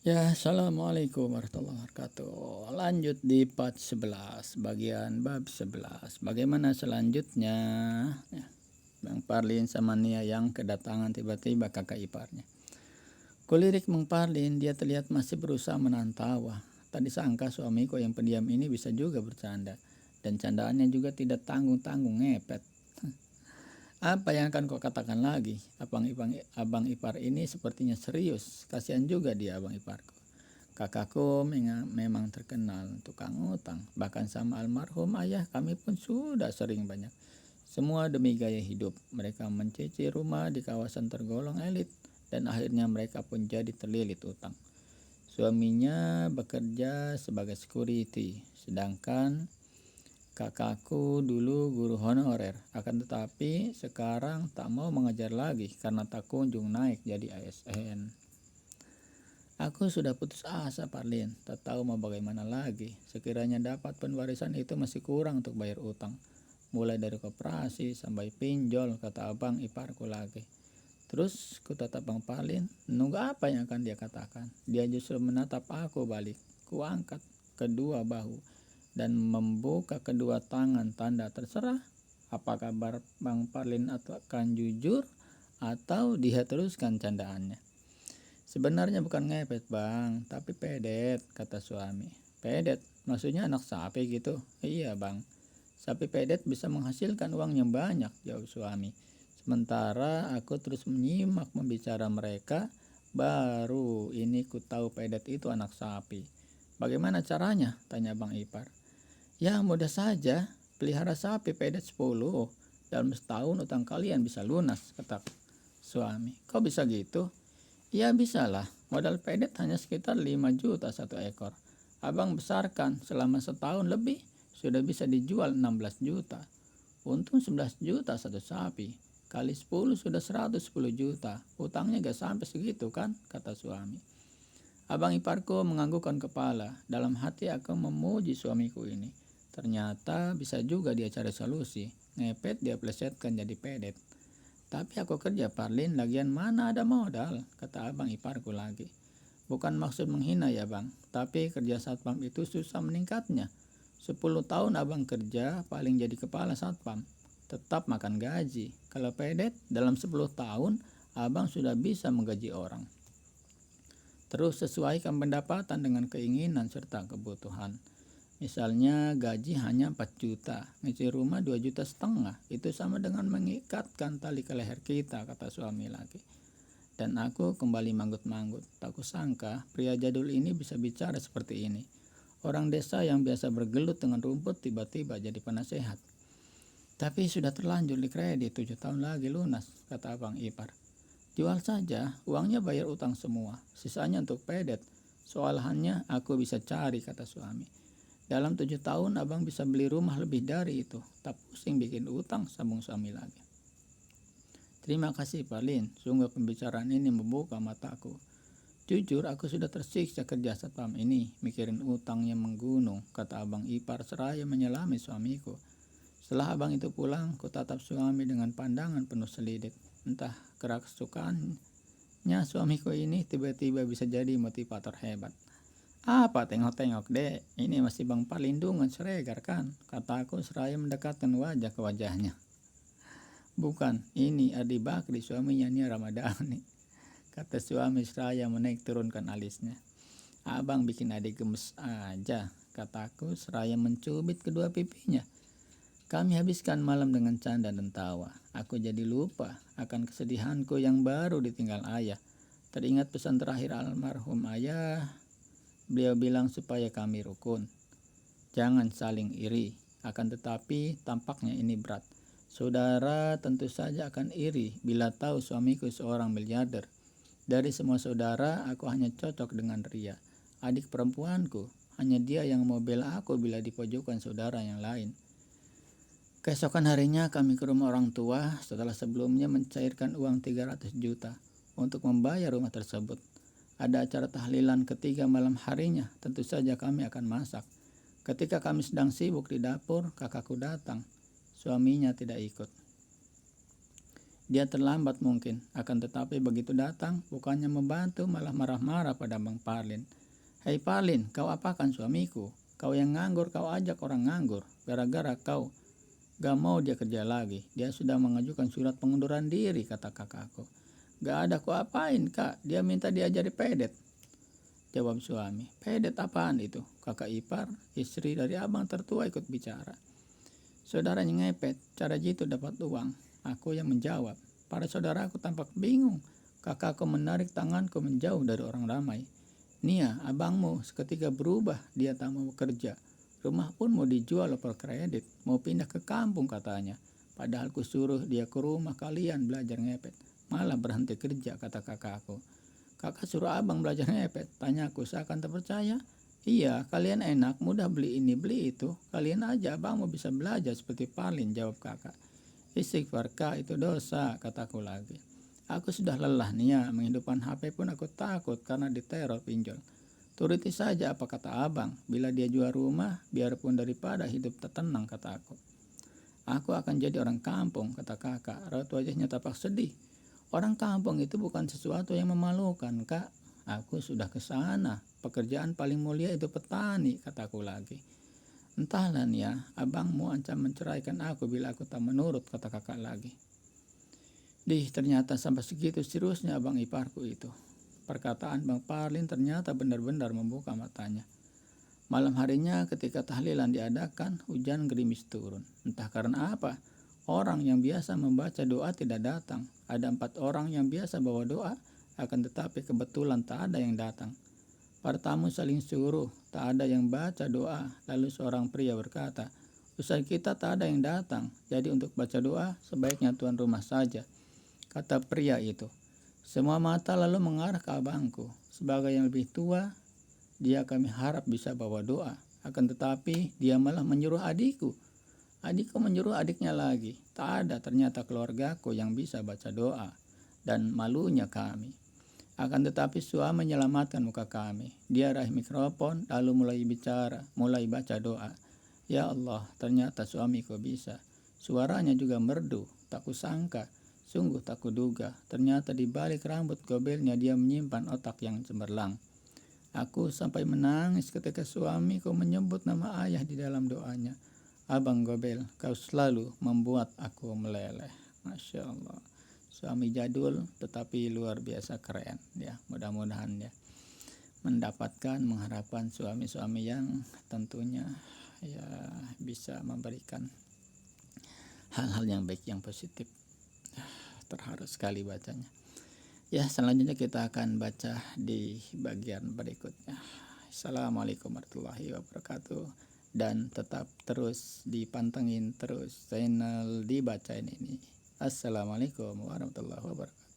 Ya, assalamualaikum warahmatullahi wabarakatuh. Lanjut di part 11, bagian bab 11. Bagaimana selanjutnya? Ya, Bang Parlin sama Nia yang kedatangan tiba-tiba kakak iparnya. Kulirik Bang Parlin, dia terlihat masih berusaha menahan tawa. Tadi sangka suamiku yang pendiam ini bisa juga bercanda. Dan candaannya juga tidak tanggung-tanggung ngepet. Apa yang akan kau katakan lagi? Abang ipar ini sepertinya serius. Kasihan juga dia abang iparku. Kakakku memang terkenal tukang utang. Bahkan sama almarhum ayah kami pun sudah sering banyak. Semua demi gaya hidup. Mereka mencicil rumah di kawasan tergolong elit. Dan akhirnya mereka pun jadi terlilit utang. Suaminya bekerja sebagai security. Sedangkan kakakku dulu guru honorer, akan tetapi sekarang tak mau mengajar lagi karena tak kunjung naik jadi ASN. Aku sudah putus asa, Parlin. Tak tahu mau bagaimana lagi. Sekiranya dapat penwarisan itu masih kurang untuk bayar utang. Mulai dari koperasi sampai pinjol, kata abang iparku lagi. Terus ku tatap Bang Parlin, nunggu apa yang akan dia katakan. Dia justru menatap aku balik. Ku angkat kedua bahu dan membuka kedua tangan tanda terserah. Apa kabar Bang Parlin akan jujur atau dia teruskan candaannya. Sebenarnya bukan ngepet bang, tapi pedet, kata suami. Pedet? Maksudnya anak sapi gitu? Iya bang, sapi pedet bisa menghasilkan uang yang banyak, jawab suami. Sementara aku terus menyimak membicara mereka, baru ini ku tahu pedet itu anak sapi. Bagaimana caranya? Tanya bang ipar. Ya mudah saja, pelihara sapi pedet 10. Dalam setahun utang kalian bisa lunas, kata suami. Kok bisa gitu? Ya bisalah, modal pedet hanya sekitar 5 juta satu ekor. Abang besarkan selama setahun lebih, sudah bisa dijual 16 juta. Untung 11 juta satu sapi. Kali 10 sudah 110 juta. Utangnya gak sampai segitu kan, kata suami. Abang iparku menganggukkan kepala. Dalam hati aku memuji suamiku ini. Ternyata bisa juga dia cari solusi. Ngepet dia plesetkan jadi pedet. Tapi aku kerja Parlin, lagian mana ada modal, kata abang iparku lagi. Bukan maksud menghina ya bang, tapi kerja satpam itu susah meningkatnya. 10 tahun abang kerja, paling jadi kepala satpam. Tetap makan gaji. Kalau pedet, dalam 10 tahun, abang sudah bisa menggaji orang. Terus sesuaikan pendapatan dengan keinginan serta kebutuhan. Misalnya gaji hanya 4 juta, ngisi rumah 2 juta setengah. Itu sama dengan mengikatkan tali ke leher kita, kata suami lagi. Dan aku kembali manggut-manggut. Tak kusangka pria jadul ini bisa bicara seperti ini. Orang desa yang biasa bergelut dengan rumput tiba-tiba jadi penasehat. Tapi sudah terlanjur di kredit 7 tahun lagi lunas, kata abang ipar. Jual saja, uangnya bayar utang semua. Sisanya untuk pedet. Soalannya aku bisa cari, kata suami. Dalam 7 tahun abang bisa beli rumah lebih dari itu. Tak pusing bikin utang, sambung suami lagi. Terima kasih Parlin, sungguh pembicaraan ini membuka mataku. Jujur aku sudah tersiksa kerja satpam ini, mikirin utangnya menggunung, kata abang ipar seraya menyelami suamiku. Setelah abang itu pulang, ku tatap suami dengan pandangan penuh selidik. Entah kerasukannya suamiku ini tiba-tiba bisa jadi motivator hebat. Apa tengok-tengok dek, ini masih Bang Palindungan Siregar kan, kataku seraya mendekatkan wajah ke wajahnya. Bukan, ini Adi Bakri suaminya Nia Ramadhani, kata suami seraya menaik turunkan alisnya. Abang bikin adik gemes aja, kataku seraya mencubit kedua pipinya. Kami habiskan malam dengan canda dan tawa. Aku jadi lupa akan kesedihanku yang baru ditinggal ayah. Teringat pesan terakhir almarhum ayah. Beliau bilang supaya kami rukun. Jangan saling iri. Akan tetapi tampaknya ini berat. Saudara tentu saja akan iri bila tahu suamiku seorang miliarder. Dari semua saudara aku hanya cocok dengan Ria. Adik perempuanku. Hanya dia yang mau bela aku bila dipojokkan saudara yang lain. Keesokan harinya kami ke rumah orang tua setelah sebelumnya mencairkan uang 300 juta untuk membayar rumah tersebut. Ada acara tahlilan ketiga malam harinya, tentu saja kami akan masak. Ketika kami sedang sibuk di dapur, kakakku datang. Suaminya tidak ikut. Dia terlambat mungkin, akan tetapi begitu datang, bukannya membantu malah marah-marah pada Bang Parlin. "Hei Parlin, kau apakan suamiku? Kau yang nganggur kau ajak orang nganggur. Gara-gara kau gak mau dia kerja lagi. Dia sudah mengajukan surat pengunduran diri," kata kakakku. "Gak ada ku apain kak, dia minta diajari pedet," jawab suami. "Pedet apaan itu?" Kakak ipar, istri dari abang tertua ikut bicara. "Saudaranya ngepet, cara jitu dapat uang," aku yang menjawab. Para saudaraku tampak bingung. Kakakku menarik tanganku menjauh dari orang ramai. "Nia, abangmu seketika berubah, dia tak mau bekerja. Rumah pun mau dijual over kredit, mau pindah ke kampung katanya. Padahal ku suruh dia ke rumah kalian belajar ngepet, malah berhenti kerja," kata kakakku. "Kakak suruh abang belajar ngepet?" tanyaku seakan tak percaya. "Iya, kalian enak, mudah beli ini beli itu. Kalian aja abang mau bisa belajar seperti Parlin," jawab kakak. "Istighfar kak, itu dosa," kataku lagi. "Aku sudah lelah Nia, menghidupkan HP pun aku takut karena diteror pinjol. Turuti saja apa kata abang, bila dia jual rumah, biarpun daripada hidup tak tenang," kata aku. "Aku akan jadi orang kampung," kata kakak. Raut wajahnya tampak sedih. "Orang kampung itu bukan sesuatu yang memalukan kak. Aku sudah ke sana. Pekerjaan paling mulia itu petani," kataku lagi. "Entahlah Nia, abangmu ancam menceraikan aku bila aku tak menurut," kata kakak lagi. Ternyata sampai segitu seriusnya abang iparku itu. Perkataan Bang Parlin ternyata benar-benar membuka matanya. Malam harinya ketika tahlilan diadakan, hujan gerimis turun. Entah karena apa, orang yang biasa membaca doa tidak datang. Ada 4 orang yang biasa bawa doa, akan tetapi kebetulan tak ada yang datang. Para tamu saling suruh, tak ada yang baca doa. Lalu seorang pria berkata, "Usai kita tak ada yang datang, jadi untuk baca doa sebaiknya tuan rumah saja," kata pria itu. Semua mata lalu mengarah ke abangku. Sebagai yang lebih tua, dia kami harap bisa bawa doa. Akan tetapi dia malah menyuruh adikku. Adikku menyuruh adiknya lagi. Tak ada ternyata keluargaku yang bisa baca doa. Dan malunya kami. Akan tetapi suami menyelamatkan muka kami. Dia raih mikrofon lalu mulai bicara, mulai baca doa. Ya Allah, ternyata suamiku bisa. Suaranya juga merdu, tak kusangka. Sungguh tak kuduga, ternyata di balik rambut gobelnya dia menyimpan otak yang cemerlang. Aku sampai menangis ketika suamiku menyebut nama ayah di dalam doanya. "Abang Gobel, kau selalu membuat aku meleleh." Masya Allah. Suami jadul tetapi luar biasa keren ya. Mudah-mudahan ya mendapatkan mengharapkan suami-suami yang tentunya ya bisa memberikan hal-hal yang baik, yang positif. Terharu sekali bacanya. Ya, selanjutnya kita akan baca di bagian berikutnya. Assalamualaikum warahmatullahi wabarakatuh. Dan tetap terus dipantengin terus channel Dibacain ini. Assalamualaikum warahmatullahi wabarakatuh.